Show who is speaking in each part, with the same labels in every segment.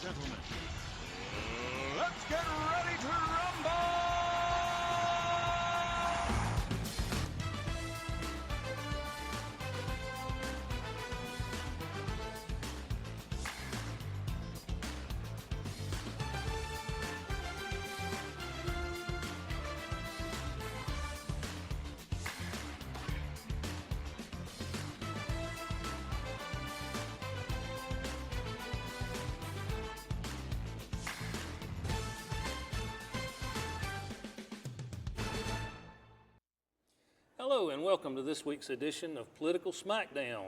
Speaker 1: gentlemen, let's get ready to rumble!
Speaker 2: Hello and welcome to this week's edition of Political Smackdown,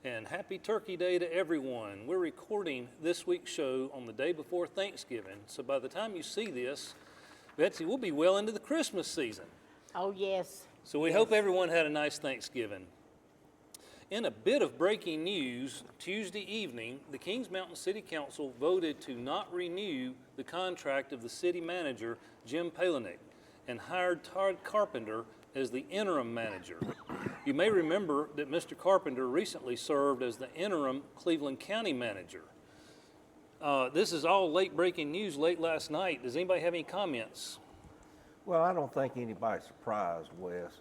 Speaker 2: and happy Turkey Day to everyone. We're recording this week's show on the day before Thanksgiving, so by the time you see this, Betsy, we'll be well into the Christmas season.
Speaker 3: Oh, yes.
Speaker 2: So we hope everyone had a nice Thanksgiving. In a bit of breaking news, Tuesday evening, the Kings Mountain City Council voted to not renew the contract of the city manager, Jim Palahniuk, and hired Todd Carpenter as the interim manager. You may remember that Mr. Carpenter recently served as the interim Cleveland County manager. This is all late breaking news late last night. Does anybody have any comments?
Speaker 4: Well, I don't think anybody's surprised, Wes.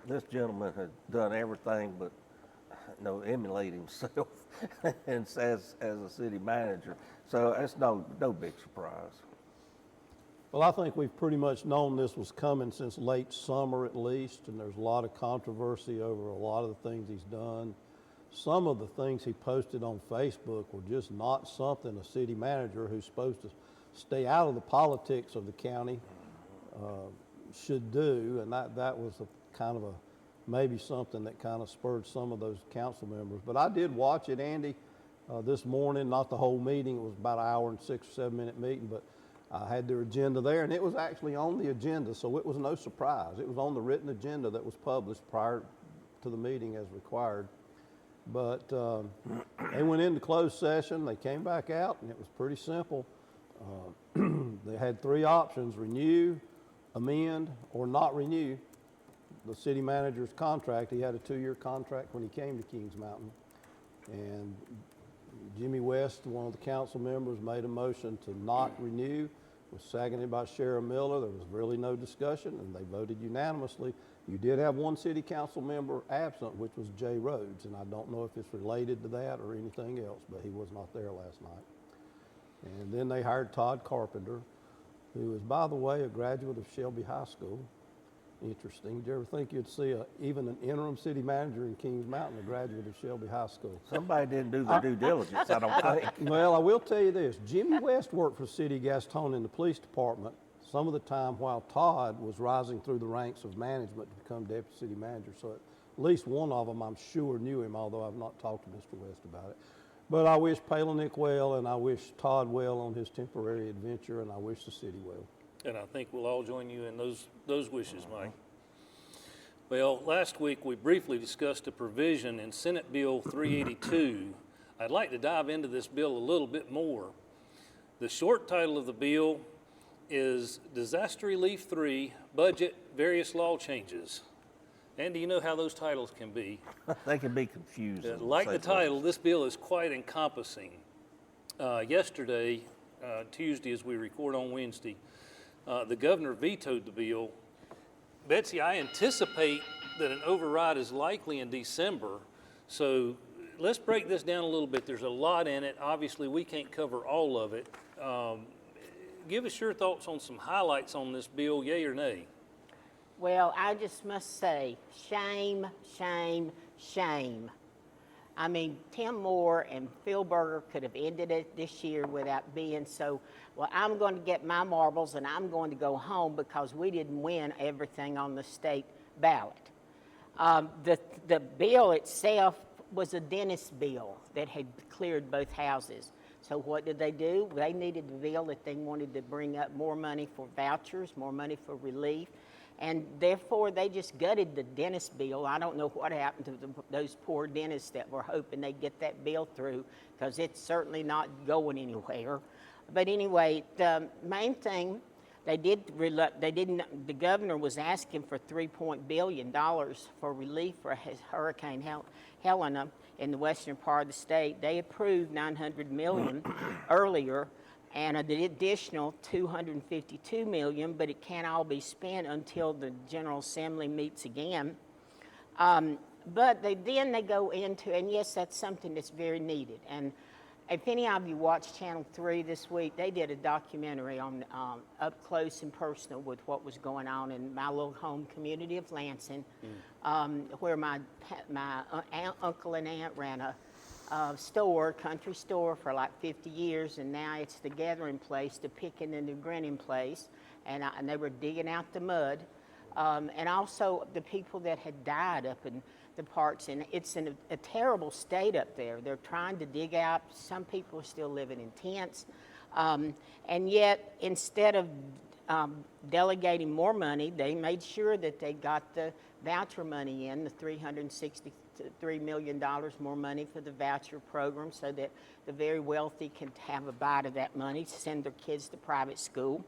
Speaker 4: This gentleman had done everything but emulate himself and as a city manager. So that's no big surprise.
Speaker 5: Well, I think we've pretty much known this was coming since late summer at least, and there's a lot of controversy over a lot of the things he's done. Some of the things he posted on Facebook were just not something a city manager who's supposed to stay out of the politics of the county should do, and that was maybe something that kind of spurred some of those council members. But I did watch it, Andy, this morning, not the whole meeting. It was about an hour and 6 or 7 minute meeting, but I had their agenda there, and it was actually on the agenda, so it was no surprise. It was on the written agenda that was published prior to the meeting as required. But they went into closed session, they came back out, and it was pretty simple. They had three options: renew, amend, or not renew the city manager's contract. He had a 2-year contract when he came to Kings Mountain. And Jimmy West, one of the council members, made a motion to not renew. It was seconded by Sheriff Miller. There was really no discussion, and they voted unanimously. You did have one city council member absent, which was Jay Rhodes, and I don't know if it's related to that or anything else, but he was not there last night. And then they hired Todd Carpenter, who is, by the way, a graduate of Shelby High School. Interesting. Did you ever think you'd see even an interim city manager in Kings Mountain, a graduate of Shelby High School?
Speaker 4: Somebody didn't do their due diligence, I don't think.
Speaker 5: Well, I will tell you this. Jimmy West worked for City of Gastonia in the police department some of the time while Todd was rising through the ranks of management to become deputy city manager. So at least one of them, I'm sure, knew him, although I've not talked to Mr. West about it. But I wish Palahniuk well, and I wish Todd well on his temporary adventure, and I wish the city well. And
Speaker 2: I think we'll all join you in those wishes, Mike. Well, last week we briefly discussed a provision in Senate Bill 382. I'd like to dive into this bill a little bit more. The short title of the bill is Disaster Relief 3, Budget, Various Law Changes. Andy, you know how those titles can be.
Speaker 4: They can be confusing.
Speaker 2: Like the title, this bill is quite encompassing. Yesterday, Tuesday, as we record on Wednesday, the governor vetoed the bill. Betsy, I anticipate that an override is likely in December, so let's break this down a little bit. There's a lot in it. Obviously, we can't cover all of it. Give us your thoughts on some highlights on this bill, yay or nay?
Speaker 3: Well, I just must say, shame, shame, shame. I mean, Tim Moore and Phil Berger could have ended it this year without being so, well, I'm going to get my marbles and I'm going to go home because we didn't win everything on the state ballot. The bill itself was a dentist bill that had cleared both houses. So what did they do? They needed the bill that they wanted to bring up more money for vouchers, more money for relief. And therefore, they just gutted the dentist bill. I don't know what happened to those poor dentists that were hoping they'd get that bill through, because it's certainly not going anywhere. But anyway, the main thing, they didn't, the governor was asking for $3 billion for relief for Hurricane Helena in the western part of the state. They approved $900 million earlier and an additional $252 million, but it can't all be spent until the General Assembly meets again. But then they go into, and yes, that's something that's very needed. And if any of you watched Channel 3 this week, they did a documentary on up close and personal with what was going on in my little home community of Lansing, where my uncle and aunt ran a country store for like 50 years, and now it's the gathering place, the picking and the grinning place, and they were digging out the mud, and also the people that had died up in the parts, and it's in a terrible state up there. They're trying to dig out. Some people are still living in tents, and yet instead of delegating more money, they made sure that they got the voucher money in, the $363 million more money for the voucher program, so that the very wealthy can have a bite of that money to send their kids to private school.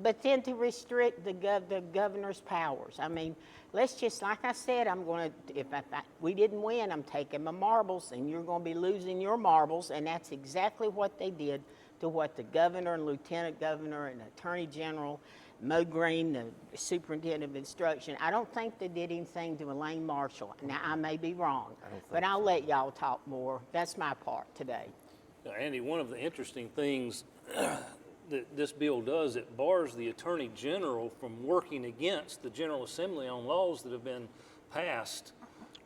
Speaker 3: But then to restrict the governor's powers. I mean, let's just, like I said, I'm going to, if we didn't win, I'm taking my marbles, and you're going to be losing your marbles, and that's exactly what they did to what the governor and lieutenant governor and attorney general, Mo Green, the superintendent of instruction. I don't think they did anything to Elaine Marshall. Now, I may be wrong, but I'll let y'all talk more. That's my part today.
Speaker 2: Now, Andy, one of the interesting things that this bill does, it bars the Attorney General from working against the General Assembly on laws that have been passed.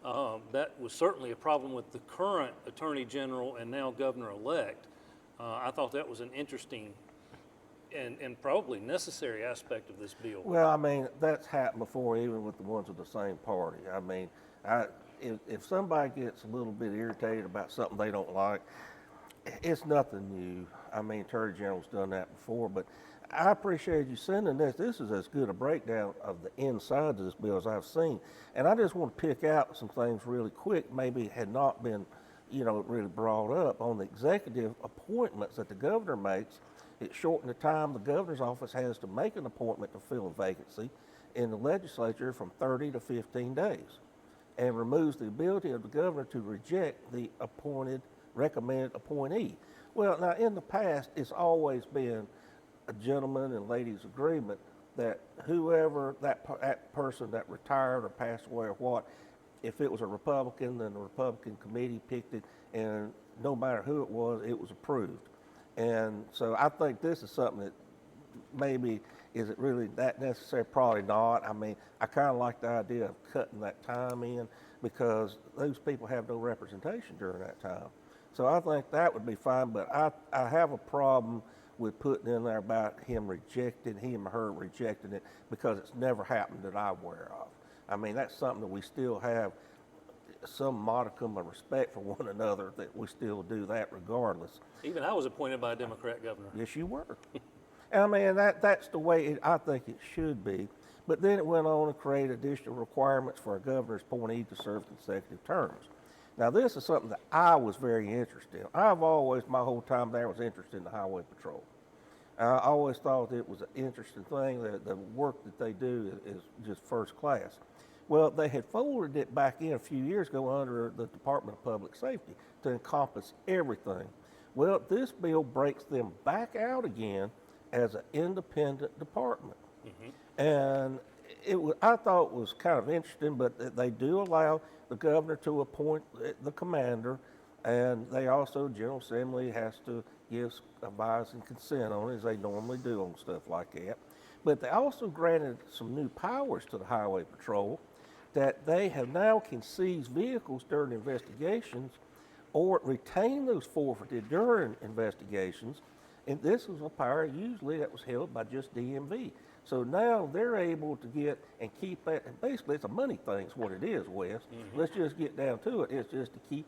Speaker 2: That was certainly a problem with the current Attorney General and now Governor-elect. I thought that was an interesting and probably necessary aspect of this bill.
Speaker 4: Well, I mean, that's happened before, even with the ones of the same party. I mean, if somebody gets a little bit irritated about something they don't like, it's nothing new. I mean, Attorney General's done that before, but I appreciate you sending this. This is as good a breakdown of the insides of this bill as I've seen. And I just want to pick out some things really quick, maybe had not been, really brought up on the executive appointments that the governor makes. It shortened the time the governor's office has to make an appointment to fill a vacancy in the legislature from 30 to 15 days, and removes the ability of the governor to reject the recommended appointee. Well, now in the past, it's always been a gentleman and ladies agreement that whoever that person that retired or passed away or what, if it was a Republican, then the Republican committee picked it, and no matter who it was approved. And so I think this is something that maybe, is it really that necessary? Probably not. I mean, I kind of like the idea of cutting that time in, because those people have no representation during that time. So I think that would be fine, but I have a problem with putting in there about him or her rejecting it, because it's never happened that I'm aware of. I mean, that's something that we still have some modicum of respect for one another, that we still do that regardless.
Speaker 2: Even I was appointed by a Democrat governor.
Speaker 4: Yes, you were. And I mean, that's the way I think it should be. But then it went on to create additional requirements for a governor's appointee to serve consecutive terms. Now, this is something that I was very interested in. I've always, my whole time there, was interested in the highway patrol. I always thought it was an interesting thing. The work that they do is just first class. Well, they had folded it back in a few years ago under the Department of Public Safety to encompass everything. Well, this bill breaks them back out again as an independent department. Mm-hmm. And I thought it was kind of interesting, but they do allow the governor to appoint the commander, and they also, General Assembly has to give advice and consent on it, as they normally do on stuff like that. But they also granted some new powers to the Highway Patrol, that they have now can seize vehicles during investigations or retain those forfeited during investigations. And this was a power usually that was held by just DMV. So now they're able to get and keep that, and basically it's a money thing is what it is, Wes. Mm-hmm. Let's just get down to it. It's just to keep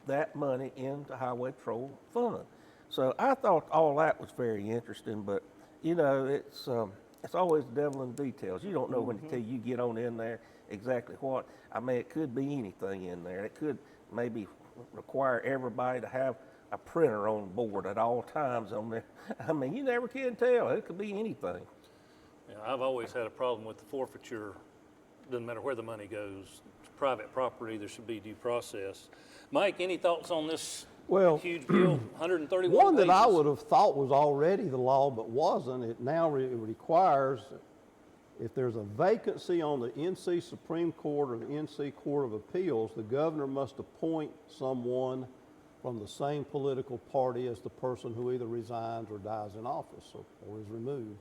Speaker 4: that money in the Highway Patrol fund. So I thought all that was very interesting, but it's always the devil in the details. You don't know when until you get on in there exactly what. I mean, it could be anything in there. It could maybe require everybody to have a printer on board at all times on there. I mean, you never can tell. It could be anything.
Speaker 2: Yeah, I've always had a problem with the forfeiture. Doesn't matter where the money goes. It's private property. There should be due process. Mike, any thoughts on this
Speaker 5: Well,
Speaker 2: huge bill? 131
Speaker 5: One that I
Speaker 2: pages.
Speaker 5: would have thought was already the law but wasn't, it now requires, if there's a vacancy on the NC Supreme Court or the NC Court of Appeals, the governor must appoint someone from the same political party as the person who either resigns or dies in office or is removed.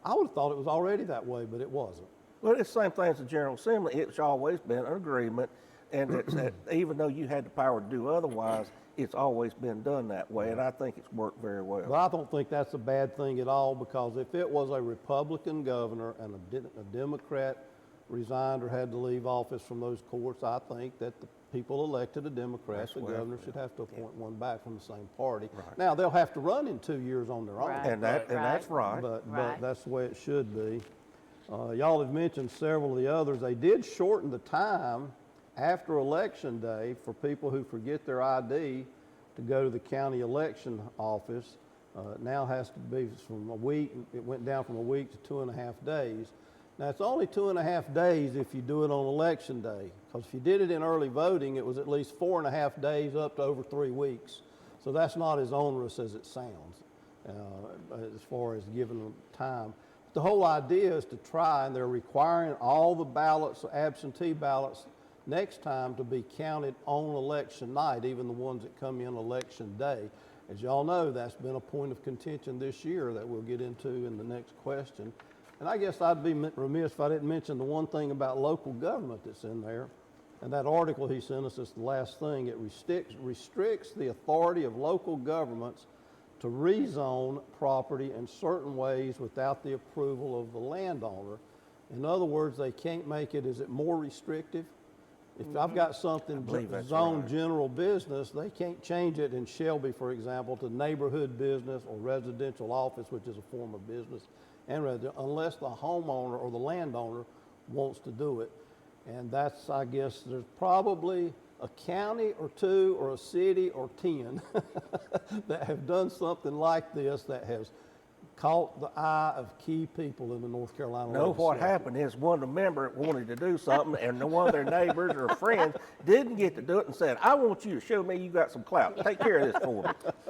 Speaker 5: I would have thought it was already that way, but it wasn't.
Speaker 4: Well, it's the same thing as the General Assembly. It's always been an agreement, and it's that even though you had the power to do otherwise, it's always been done that way, and I think it's worked very well.
Speaker 5: But I don't think that's a bad thing at all, because if it was a Republican governor and a Democrat resigned or had to leave office from those courts, I think that the people elected a Democrat,
Speaker 4: That's
Speaker 5: the
Speaker 4: where-
Speaker 5: governor should have to appoint one back from the same party.
Speaker 4: Right.
Speaker 5: Now, they'll have to run in 2 years on their own.
Speaker 3: Right.
Speaker 4: And that's right.
Speaker 5: But
Speaker 3: Right.
Speaker 5: that's the way it should be. Y'all have mentioned several of the others. They did shorten the time after Election Day for people who forget their ID to go to the county election office. It now has to be from a week. It went down from a week to 2.5 days. Now, it's only 2.5 days if you do it on Election Day, because if you did it in early voting, it was at least 4.5 days up to over 3 weeks. So that's not as onerous as it sounds as far as giving them time. The whole idea is to try, and they're requiring all the ballots, absentee ballots, next time to be counted on election night, even the ones that come in election day. As y'all know, that's been a point of contention this year that we'll get into in the next question. And I guess I'd be remiss if I didn't mention the one thing about local government that's in there. And that article he sent us is the last thing. It restricts the authority of local governments to rezone property in certain ways without the approval of the landowner. In other words, they can't make it, is it more restrictive? If I've got something
Speaker 4: believe that's
Speaker 5: zoned
Speaker 4: right.
Speaker 5: general business, they can't change it in Shelby, for example, to neighborhood business or residential office, which is a form of business, and unless the homeowner or the landowner wants to do it. And that's, I guess, there's probably a county or two or a city or 10 that have done something like this that has caught the eye of key people in the North Carolina
Speaker 4: No, what
Speaker 5: legislature.
Speaker 4: happened is one of the members wanted to do something, and one of their neighbors or friends didn't get to do it and said, I want you to show me you got some clout. Take care of this for me.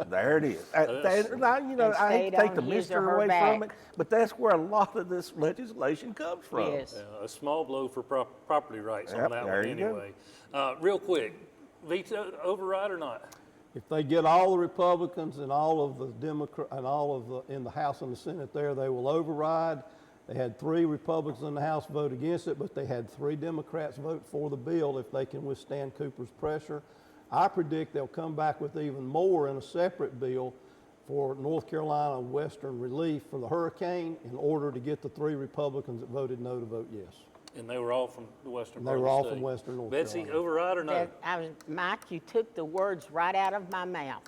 Speaker 4: There it is. I hate to take the
Speaker 3: stayed on his or
Speaker 4: mystery
Speaker 3: her
Speaker 4: away from it,
Speaker 3: back.
Speaker 4: but that's where a lot of this legislation comes from.
Speaker 3: Yes.
Speaker 2: A small blow for property rights
Speaker 4: Yep,
Speaker 2: on that
Speaker 4: there
Speaker 2: one
Speaker 4: you go.
Speaker 2: anyway. Real quick, veto override or not?
Speaker 5: If they get all the Republicans and all of the Democrats and all of the in the House and the Senate there, they will override. They had 3 Republicans in the House vote against it, but they had 3 Democrats vote for the bill if they can withstand Cooper's pressure. I predict they'll come back with even more in a separate bill for North Carolina Western relief for the hurricane in order to get the 3 Republicans that voted no to vote yes.
Speaker 2: And they were all from the western
Speaker 5: They
Speaker 2: part of
Speaker 5: were
Speaker 2: the
Speaker 5: all
Speaker 2: state.
Speaker 5: from western North
Speaker 2: Betsy,
Speaker 5: Carolina.
Speaker 2: override or no?
Speaker 3: Mike, you took the words right out of my mouth,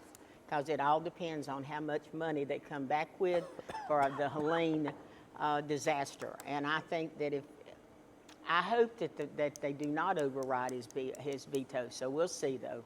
Speaker 3: because it all depends on how much money they come back with for the Helene disaster. And I think that I hope that they do not override his veto. So we'll see, though.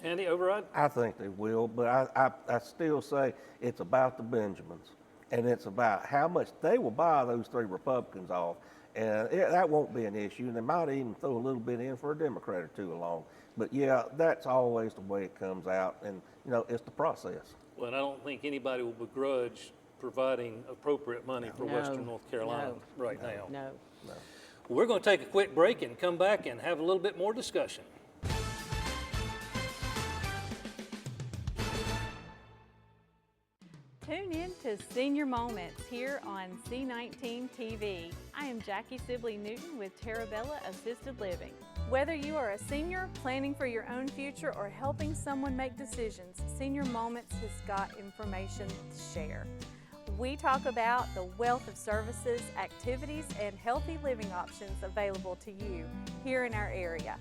Speaker 2: Andy, override?
Speaker 4: I think they will, but I still say it's about the Benjamins, and it's about how much they will buy those 3 Republicans off. And that won't be an issue, and they might even throw a little bit in for a Democrat or 2 along. But yeah, that's always the way it comes out, and it's the process.
Speaker 2: Well, and I don't think anybody will begrudge providing appropriate money for
Speaker 3: No,
Speaker 2: Western North Carolina right now.
Speaker 3: No.
Speaker 2: Well, we're going to take a quick break and come back and have a little bit more discussion.
Speaker 6: Tune in to Senior Moments here on C19 TV. I am Jackie Sibley Newton with Terabella Assisted Living. Whether you are a senior planning for your own future or helping someone make decisions, Senior Moments has got information to share. We talk about the wealth of services, activities, and healthy living options available to you here in our area.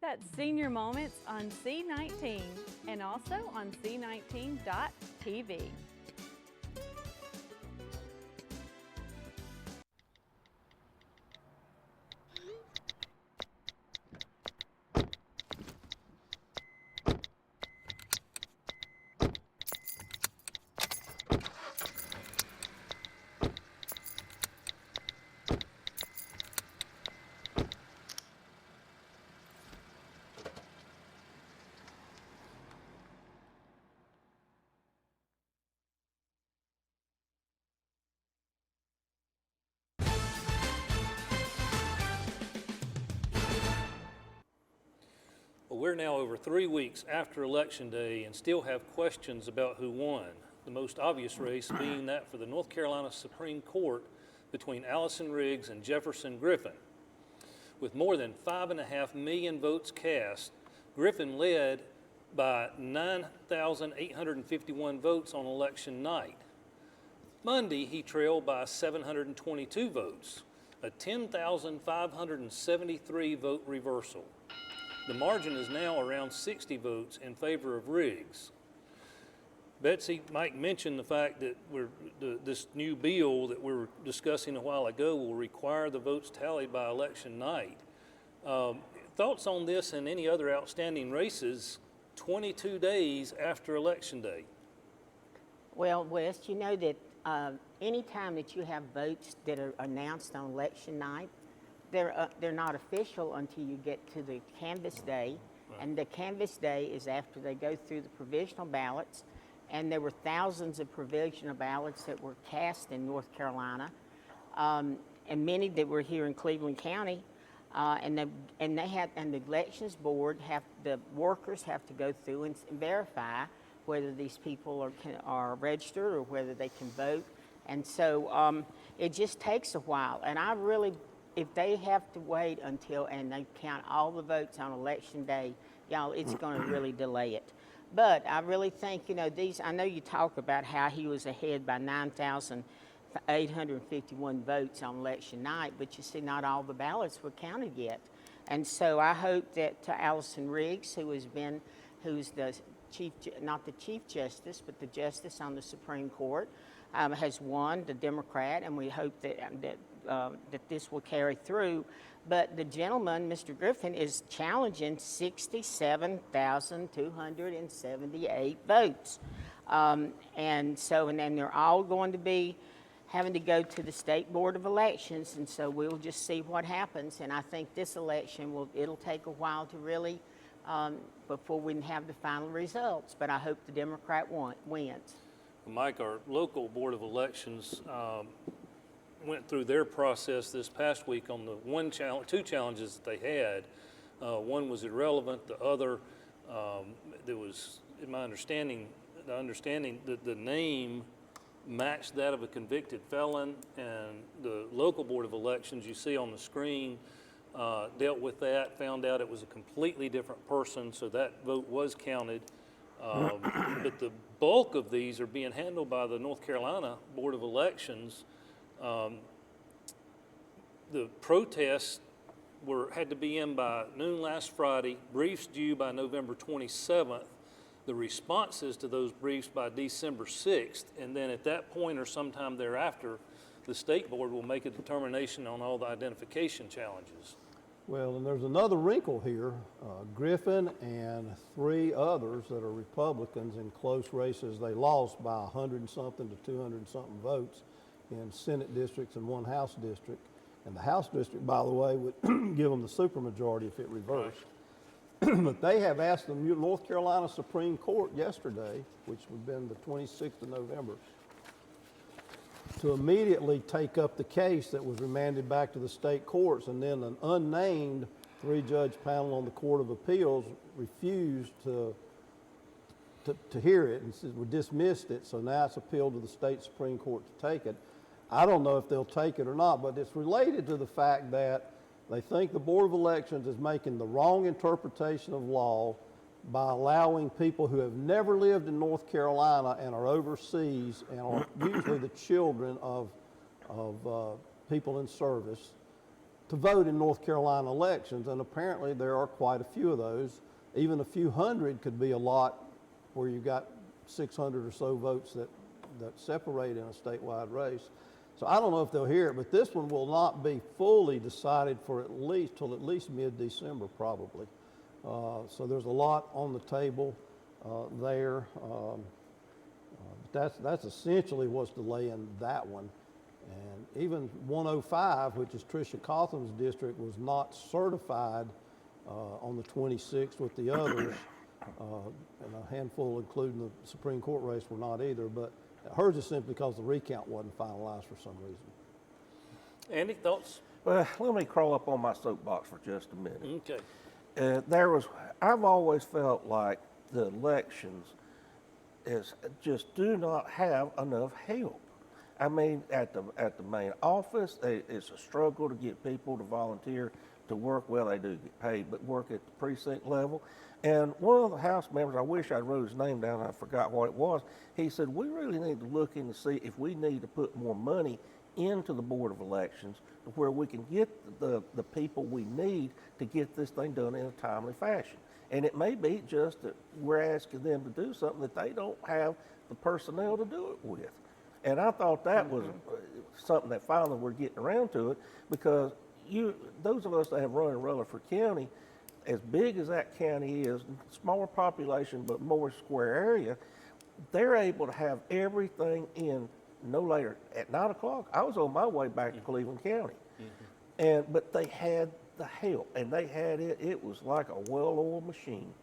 Speaker 6: That's Senior Moments on C19 and also on C19.tv.
Speaker 2: Well, we're now over 3 weeks after Election Day and still have questions about who won. The most obvious race being that for the North Carolina Supreme Court between Allison Riggs and Jefferson Griffin. With more than 5.5 million votes cast, Griffin led by 9,851 votes on election night. Monday, he trailed by 722 votes, a 10,573 vote reversal. The margin is now around 60 votes in favor of Riggs. Betsy, Mike mentioned the fact that this new bill that we were discussing a while ago will require the votes tallied by election night. Thoughts on this and any other outstanding races 22 days after Election Day?
Speaker 3: Well, Wes, you know that anytime that you have votes that are announced on election night, they're not official until you get to the canvass day, and the canvass day is after they go through the provisional ballots, and there were thousands of provisional ballots that were cast in North Carolina, and many that were here in Cleveland County, and the elections board the workers have to go through and verify whether these people are registered or whether they can vote, and so it just takes a while, and I really. If they have to wait until, and they count all the votes on election day, y'all, it's going to really delay it. But I really think, I know you talk about how he was ahead by 9,851 votes on election night, but you see, not all the ballots were counted yet. And so I hope that Allison Riggs, who's the chief, not the Chief Justice, but the Justice on the Supreme Court, has won, the Democrat, and we hope that this will carry through. But the gentleman, Mr. Griffin, is challenging 67,278 votes. And then they're all going to be having to go to the State Board of Elections, and so we'll just see what happens. And I think this election, it'll take a while to really, before we can have the final results, but I hope the Democrat wins.
Speaker 2: Mike, our local Board of Elections went through their process this past week on the two challenges that they had. One was irrelevant. The other, there was, in my understanding, that the name matched that of a convicted felon, and the local Board of Elections you see on the screen dealt with that, found out it was a completely different person, so that vote was counted. But the bulk of these are being handled by the North Carolina Board of Elections. The protests had to be in by noon last Friday, briefs due by November 27th, the responses to those briefs by December 6th, and then at that point or sometime thereafter, the State Board will make a determination on all the identification challenges.
Speaker 5: Well, and there's another wrinkle here. Griffin and 3 others that are Republicans in close races, they lost by 100 and something to 200 and something votes in Senate districts and 1 House district. And the House district, by the way, would give them the supermajority if it reversed. But they have asked the North Carolina Supreme Court yesterday, which would have been the 26th of November, to immediately take up the case that was remanded back to the state courts, and then an unnamed 3-judge panel on the Court of Appeals refused to hear it and dismissed it, so now it's appealed to the state Supreme Court to take it. I don't know if they'll take it or not, but it's related to the fact that they think the Board of Elections is making the wrong interpretation of law by allowing people who have never lived in North Carolina and are overseas and are usually the children of people in service to vote in North Carolina elections. And apparently there are quite a few of those. Even a few hundred could be a lot where you got 600 or so votes that separate in a statewide race. So I don't know if they'll hear it, but this one will not be fully decided for at least mid-December probably. So there's a lot on the table there. That's essentially what's delaying that one. And even 105, which is Tricia Cotham's district, was not certified on the 26th with the others. And a handful, including the Supreme Court race, were not either. But hers is simply because the recount wasn't finalized for some reason.
Speaker 2: Andy, thoughts?
Speaker 4: Well, let me crawl up on my soapbox for just a minute.
Speaker 2: Okay.
Speaker 4: I've always felt like the elections just do not have enough help. I mean, at the main office, it's a struggle to get people to volunteer to work. Well, they do get paid, but work at the precinct level. And one of the House members, I wish I wrote his name down, I forgot what it was, he said, we really need to look in to see if we need to put more money into the Board of Elections to where we can get the people we need to get this thing done in a timely fashion. And it may be just that we're asking them to do something that they don't have the personnel to do it with. And I thought that was something that finally we're getting around to it, because those of us that have run in Rutherford County, as big as that county is, smaller population but more square area, they're able to have everything in no later at 9 o'clock. I was on my way back to Cleveland County, but they had the help, and they had it. It was like a well-oiled machine,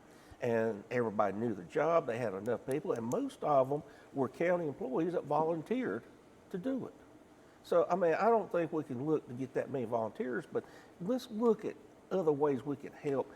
Speaker 4: and everybody knew the job. They had enough people, and most of them were county employees that volunteered to do it. So, I mean, I don't think we can look to get that many volunteers, but let's look at other ways we can help.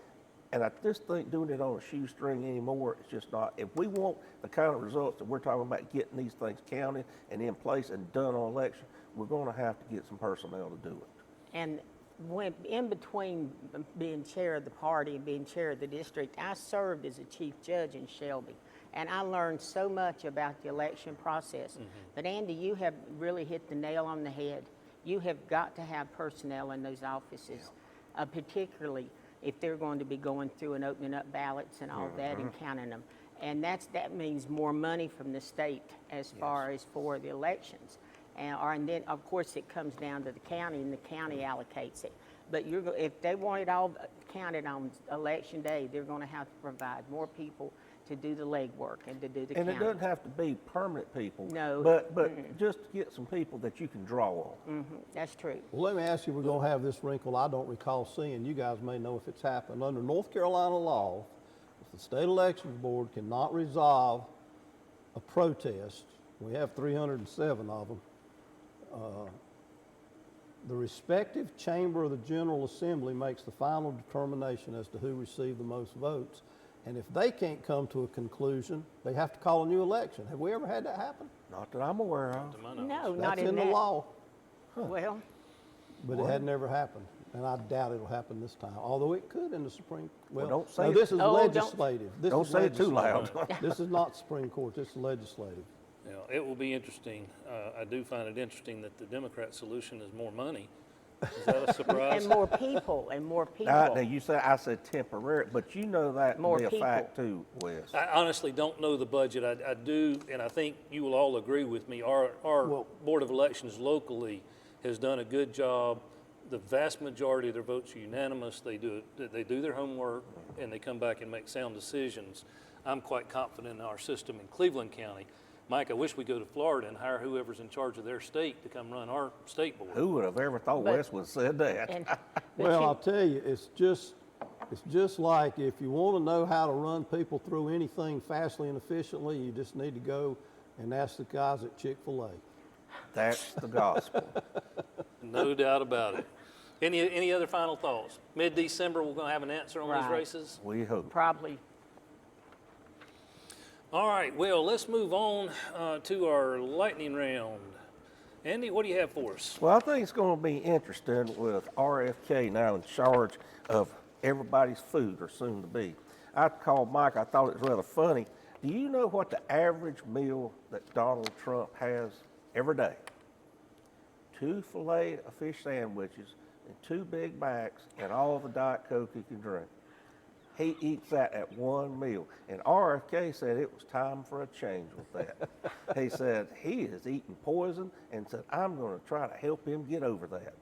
Speaker 4: And I just think doing it on a shoestring anymore, it's just not. If we want the kind of results that we're talking about, getting these things counted and in place and done on election, we're going to have to get some personnel to do it.
Speaker 3: And when in between being chair of the party and being chair of the district, I served as a chief judge in Shelby. And I learned so much about the election process. But Andy, you have really hit the nail on the head. You have got to have personnel in those offices, particularly if they're going to be going through and opening up ballots and all that and counting them. And that means more money from the state as far as for the elections. And then, of course, it comes down to the county, and the county allocates it. But if they want it all counted on election day, they're going to have to provide more people to do the legwork and to do the counting.
Speaker 4: And it doesn't have to be permanent people.
Speaker 3: No.
Speaker 4: But just to get some people that you can draw on.
Speaker 3: That's true.
Speaker 5: Well, let me ask you, we're going to have this wrinkle I don't recall seeing. You guys may know if it's happened. Under North Carolina law, if the State Elections Board cannot resolve a protest, we have 307 of them, the respective chamber of the General Assembly makes the final determination as to who received the most votes. And if they can't come to a conclusion, they have to call a new election. Have we ever had that happen?
Speaker 4: Not that I'm aware of.
Speaker 3: No,
Speaker 5: That's
Speaker 3: not
Speaker 5: in
Speaker 3: in
Speaker 5: the
Speaker 3: that.
Speaker 5: law,
Speaker 3: Well,
Speaker 5: but it had never happened. And I doubt it'll happen this time, although it could in the Supreme.
Speaker 4: Well, don't say
Speaker 5: no,
Speaker 4: it.
Speaker 5: this is
Speaker 3: Oh, don't-
Speaker 5: legislative. This
Speaker 4: Don't
Speaker 5: is
Speaker 4: say it too
Speaker 5: legislative.
Speaker 4: loud.
Speaker 5: This is not Supreme Court, this is legislative.
Speaker 2: You know, it will be interesting. I do find it interesting that the Democrat solution is more money. Is that a surprise?
Speaker 3: and more people, and more people.
Speaker 4: Now I said temporary, but you know that
Speaker 3: More
Speaker 4: to be a
Speaker 3: people.
Speaker 4: fact too, Wes.
Speaker 2: I honestly don't know the budget. I do, and I think you will all agree with me. Our Board of Elections locally has done a good job. The vast majority of their votes are unanimous. They do their homework, and they come back and make sound decisions. I'm quite confident in our system in Cleveland County. Mike, I wish we go to Florida and hire whoever's in charge of their state to come run our state board.
Speaker 4: Who would have ever thought
Speaker 3: But-
Speaker 4: Wes would have said that?
Speaker 3: And-
Speaker 5: Well,
Speaker 3: you-
Speaker 5: I'll tell you, it's just like if you want to know how to run people through anything fastly and efficiently, you just need to go and ask the guys at Chick-fil-A.
Speaker 4: That's the gospel.
Speaker 2: No doubt about it. Any other final thoughts? Mid-December, we're going to have an answer on these
Speaker 3: Right.
Speaker 2: races?
Speaker 4: We hope.
Speaker 3: Probably.
Speaker 2: All right, well, let's move on to our lightning round. Andy, what do you have for us?
Speaker 4: Well, I think it's going to be interesting with RFK now in charge of everybody's food, or soon to be. I called Mike, I thought it was rather funny. Do you know what the average meal that Donald Trump has every day? 2 filet-o-fish sandwiches and 2 Big Macs and all the Diet Coke he can drink. He eats that at one meal. And RFK said it was time for a change with that. He said he is eating poison and said, I'm going to try to help him get over that.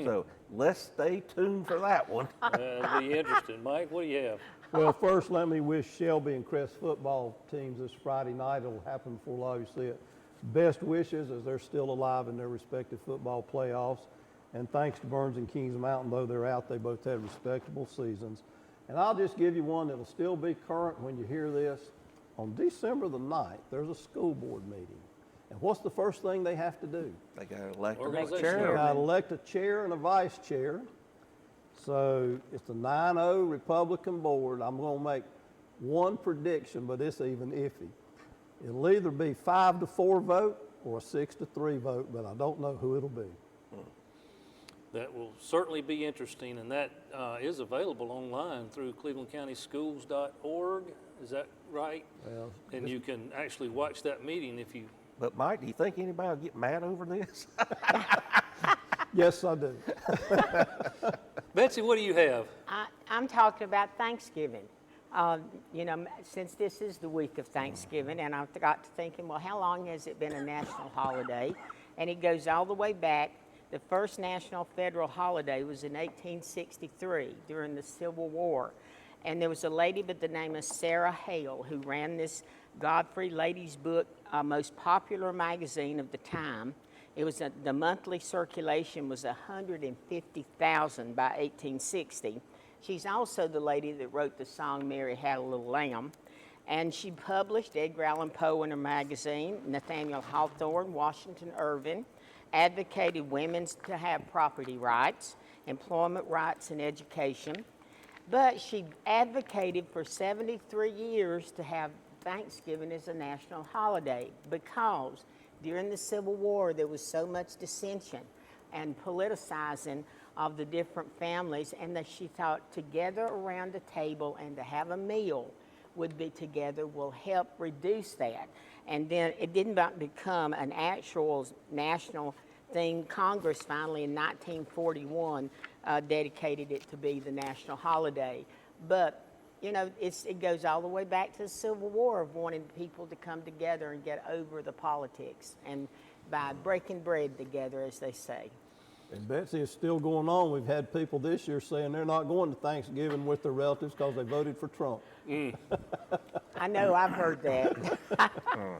Speaker 4: So let's stay tuned for that one.
Speaker 2: It'll be interesting. Mike, what do you have?
Speaker 5: Well, first, let me wish Shelby and Crest football teams this Friday night. It'll happen before a lot of you see it. Best wishes as they're still alive in their respective football playoffs. And thanks to Burns and Kings Mountain, though they're out, they both had respectable seasons. And I'll just give you one that'll still be current when you hear this. On December the 9th, there's a school board meeting. And what's the first thing they have to do?
Speaker 4: They got to elect a
Speaker 2: Organization.
Speaker 4: chair.
Speaker 5: They got to elect a chair and a vice chair. So it's a 9-0 Republican board. I'm going to make one prediction, but it's even iffy. It'll either be 5-4 vote or a 6-3 vote, but I don't know who it'll be.
Speaker 2: That will certainly be interesting, and that is available online through clevelandcountyschools.org. Is that right?
Speaker 5: Well,
Speaker 2: and you can actually watch that meeting if you...
Speaker 4: But Mike, do you think anybody will get mad over this?
Speaker 5: Yes, I do.
Speaker 2: Betsy, what do you have?
Speaker 3: I'm talking about Thanksgiving. You know, since this is the week of Thanksgiving, and I got to thinking, well, how long has it been a national holiday? And it goes all the way back. The first national federal holiday was in 1863 during the Civil War. And there was a lady by the name of Sarah Hale who ran this Godfrey Ladies Book, most popular magazine of the time. It was the monthly circulation was 150,000 by 1860. She's also the lady that wrote the song Mary Had a Little Lamb. And she published Edgar Allan Poe in her magazine, Nathaniel Hawthorne, Washington Irving, advocated women to have property rights, employment rights, and education. But she advocated for 73 years to have Thanksgiving as a national holiday because during the Civil War there was so much dissension and politicizing of the different families, and that she thought to gather around a table and to have a meal would be together will help reduce that. And then it didn't become an actual national thing. Congress finally in 1941 dedicated it to be the national holiday. But you know, it goes all the way back to the Civil War of wanting people to come together and get over the politics, and by breaking bread together, as they say.
Speaker 5: And Betsy, it's still going on. We've had people this year saying they're not going to Thanksgiving with their relatives because they voted for Trump.
Speaker 3: I know, I've heard that.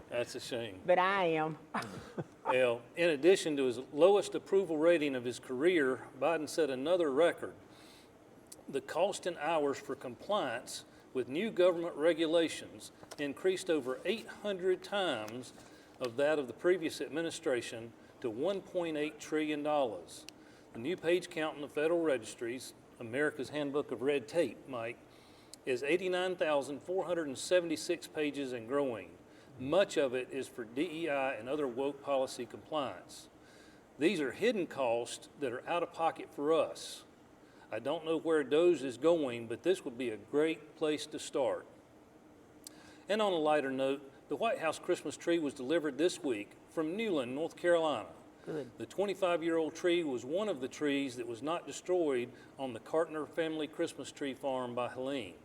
Speaker 2: That's a shame.
Speaker 3: But I am.
Speaker 2: Well, in addition to his lowest approval rating of his career, Biden set another record. The cost in hours for compliance with new government regulations increased over 800 times of that of the previous administration to $1.8 trillion. The new page count in the Federal Registries, America's Handbook of Red Tape, Mike, is 89,476 pages and growing. Much of it is for DEI and other woke policy compliance. These are hidden costs that are out of pocket for us. I don't know where DOGE is going, but this would be a great place to start. And on a lighter note, the White House Christmas tree was delivered this week from Newland, North Carolina.
Speaker 3: Good.
Speaker 2: The 25-year-old tree was one of the trees that was not destroyed on the Cartner family Christmas tree farm by Helene.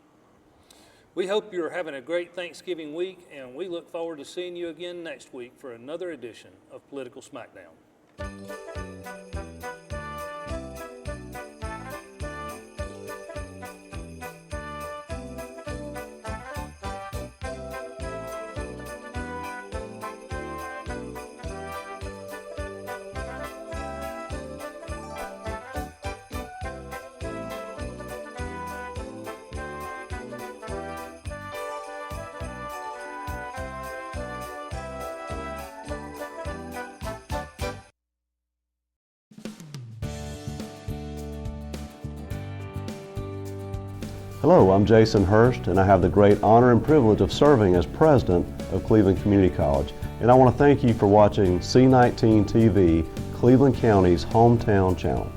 Speaker 2: We hope you're having a great Thanksgiving week, and we look forward to seeing you again next week for another edition of Political Smackdown.
Speaker 7: Hello, I'm Jason Hurst, and I have the great honor and privilege of serving as president of Cleveland Community College. And I want to thank you for watching C19 TV, Cleveland County's hometown channel.